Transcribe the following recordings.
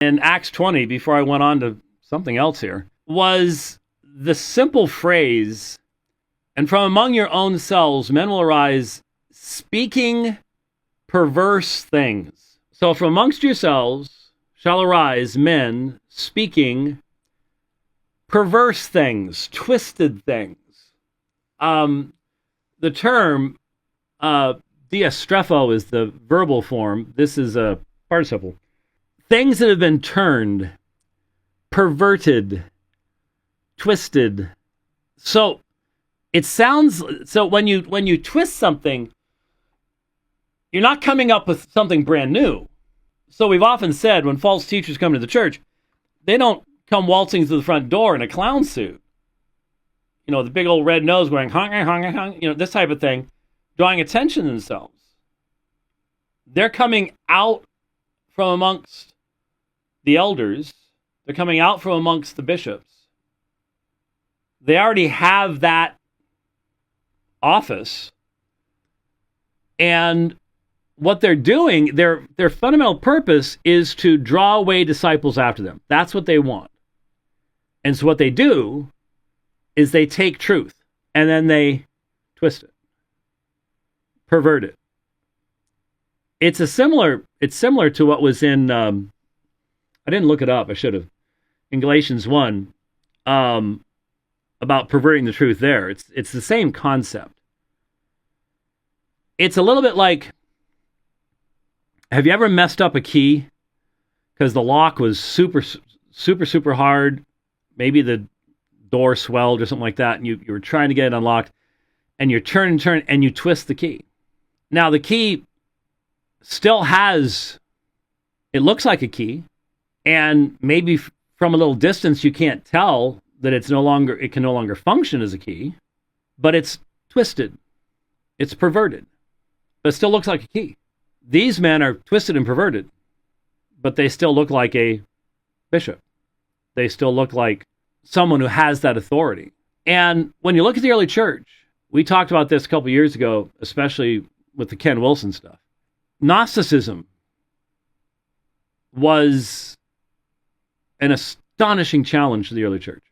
in Acts 20, before I went on to something else here, was the simple phrase, and from among your own selves men will arise speaking perverse things. So from amongst yourselves shall arise men speaking perverse things, twisted things. The term diastrepho is the verbal form. This is a participle. Things that have been turned, perverted, twisted. So it sounds, so when you twist something, you're not coming up with something brand new. So we've often said when false teachers come to the church, they don't come waltzing through the front door in a clown suit. You know, the big old red nose going, hung, this type of thing, drawing attention to themselves. They're coming out from amongst the elders. They're coming out from amongst the bishops. They already have that office. And what they're doing, their fundamental purpose is to draw away disciples after them. That's what they want. And so what they do is they take truth and then they twist it, pervert it. It's similar to what was in, I didn't look it up, I should have, in Galatians 1, about perverting the truth there. It's the same concept. It's a little bit like, have you ever messed up a key because the lock was super, super, super hard? Maybe the door swelled or something like that, and you were trying to get it unlocked, and you turn, and you twist the key. Now, the key still has, it looks like a key, and maybe from a little distance you can't tell that it can no longer function as a key, but it's twisted. It's perverted. But it still looks like a key. These men are twisted and perverted, but they still look like a bishop. They still look like someone who has that authority. And when you look at the early church, we talked about this a couple years ago, especially with the Ken Wilson stuff. Gnosticism was an astonishing challenge to the early church.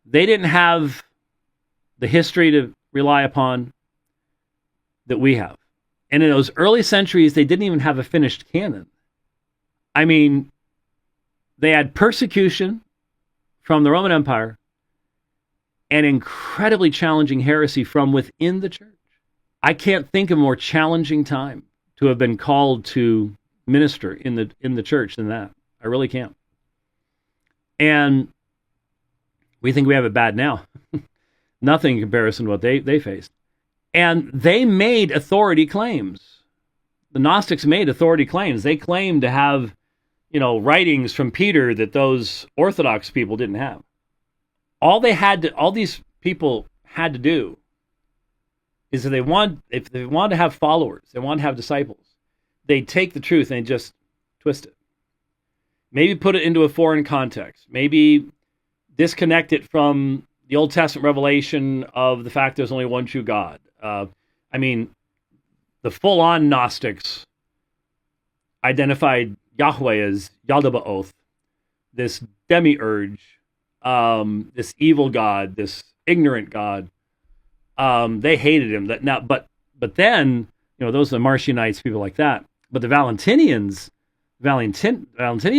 They didn't have the history to rely upon that we have. And in those early centuries, they didn't even have a finished canon. I mean, they had persecution from the Roman Empire and incredibly challenging heresy from within the church. I can't think of a more challenging time to have been called to minister in the church than that. I really can't. And we think we have it bad now. Nothing in comparison to what they faced. And they made authority claims. The Gnostics made authority claims. They claimed to have, writings from Peter that those Orthodox people didn't have. All these people had to do is if they wanted to have followers, they wanted to have disciples, they'd take the truth and just twist it. Maybe put it into a foreign context. Maybe disconnect it from the Old Testament revelation of the fact there's only one true God. The full-on Gnostics identified Yahweh as Yaldabaoth, this demiurge, this evil God, this ignorant God. They hated him. But then, those are the Marcionites, people like that. But the Valentinian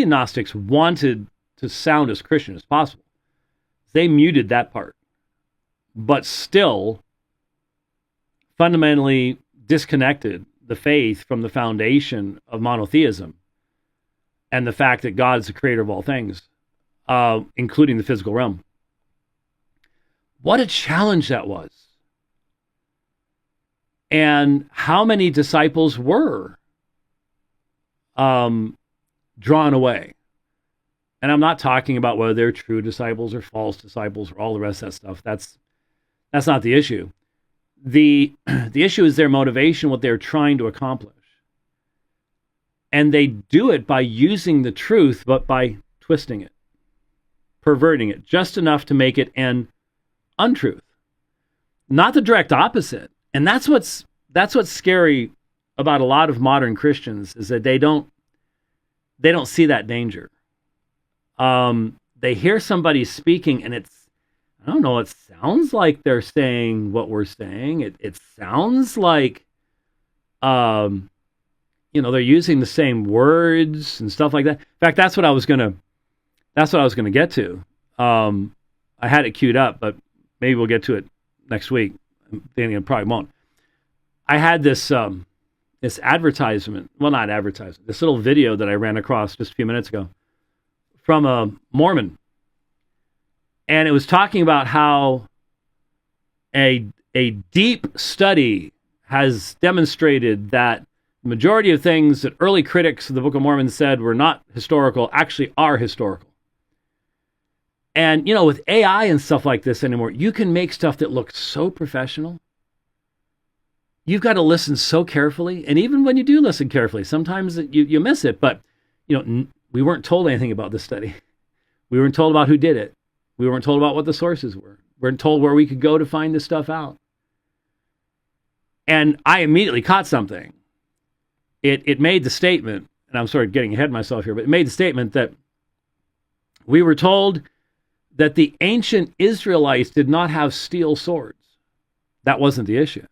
Gnostics wanted to sound as Christian as possible. They muted that part, but still fundamentally disconnected the faith from the foundation of monotheism and the fact that God is the creator of all things, including the physical realm. What a challenge that was. And how many disciples were drawn away. And I'm not talking about whether they're true disciples or false disciples or all the rest of that stuff. That's not the issue. The issue is their motivation, what they're trying to accomplish. And they do it by using the truth, but by twisting it, perverting it, just enough to make it an untruth. Not the direct opposite. And that's what's scary about a lot of modern Christians, is that they don't see that danger. They hear somebody speaking, and I don't know, it sounds like they're saying what we're saying. It sounds like, they're using the same words and stuff like that. In fact, that's what I was gonna get to. I had it queued up, but maybe we'll get to it next week. I'm thinking it probably won't. I had this advertisement, well, not advertisement, this little video that I ran across just a few minutes ago from a Mormon. And it was talking about how a deep study has demonstrated that the majority of things that early critics of the Book of Mormon said were not historical actually are historical. And, with AI and stuff like this anymore, you can make stuff that looks so professional. You've got to listen so carefully. And even when you do listen carefully, sometimes you miss it. But, we weren't told anything about this study. We weren't told about who did it. We weren't told about what the sources were. We weren't told where we could go to find this stuff out. And I immediately caught something. It made the statement, and I'm sort of getting ahead of myself here, but it made the statement that we were told that the ancient Israelites did not have steel swords. That wasn't the issue.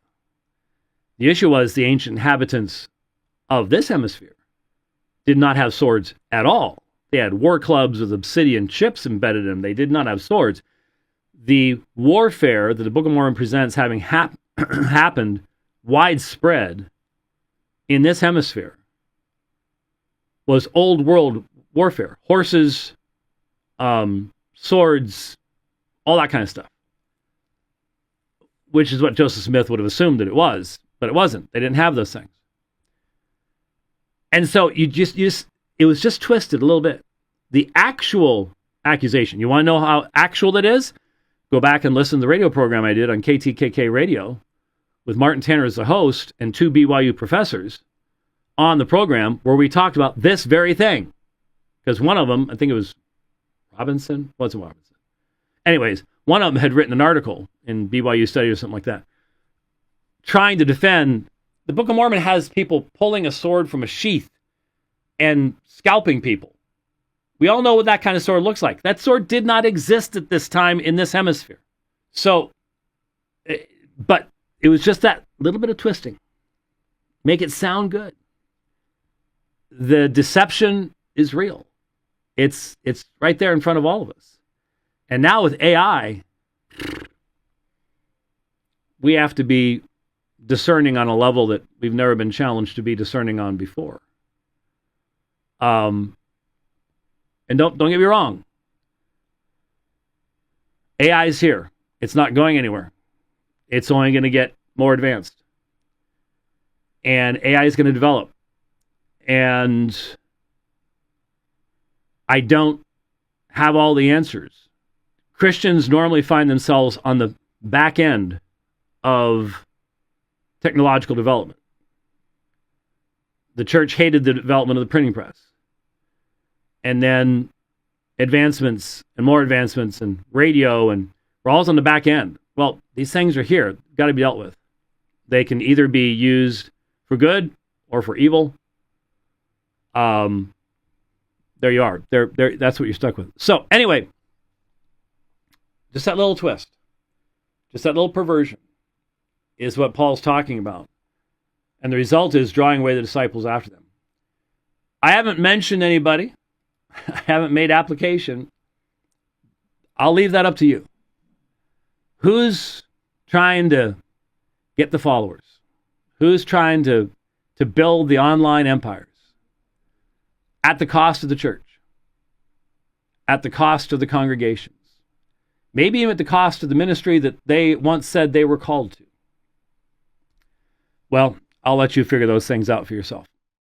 The issue was the ancient inhabitants of this hemisphere did not have swords at all. They had war clubs with obsidian chips embedded in them. They did not have swords. The warfare that the Book of Mormon presents having happened widespread in this hemisphere was old world warfare. Horses, swords, all that kind of stuff. Which is what Joseph Smith would have assumed that it was, but it wasn't. They didn't have those things. And so it was just twisted a little bit. The actual accusation, you want to know how actual that is? Go back and listen to the radio program I did on KTKK Radio with Martin Tanner as the host and two BYU professors on the program where we talked about this very thing. Because one of them, I think it was Robinson? Wasn't Robinson. Anyways, one of them had written an article in BYU Study or something like that, trying to defend. The Book of Mormon has people pulling a sword from a sheath and scalping people. We all know what that kind of sword looks like. That sword did not exist at this time in this hemisphere. So, but it was just that little bit of twisting. Make it sound good. The deception is real. It's right there in front of all of us. And now with AI, we have to be discerning on a level that we've never been challenged to be discerning on before. And don't get me wrong. AI is here. It's not going anywhere. It's only going to get more advanced. And AI is going to develop. And I don't have all the answers. Christians normally find themselves on the back end of technological development. The church hated the development of the printing press. And then advancements and more advancements and radio, and we're all on the back end. Well, these things are here, got to be dealt with. They can either be used for good or for evil. There you are. That's what you're stuck with. So anyway, just that little twist, just that little perversion is what Paul's talking about. And the result is drawing away the disciples after them. I haven't mentioned anybody. I haven't made application. I'll leave that up to you. Who's trying to get the followers? Who's trying to build the online empires? At the cost of the church. At the cost of the congregations. Maybe even at the cost of the ministry that they once said they were called to. Well, I'll let you figure those things out for yourself.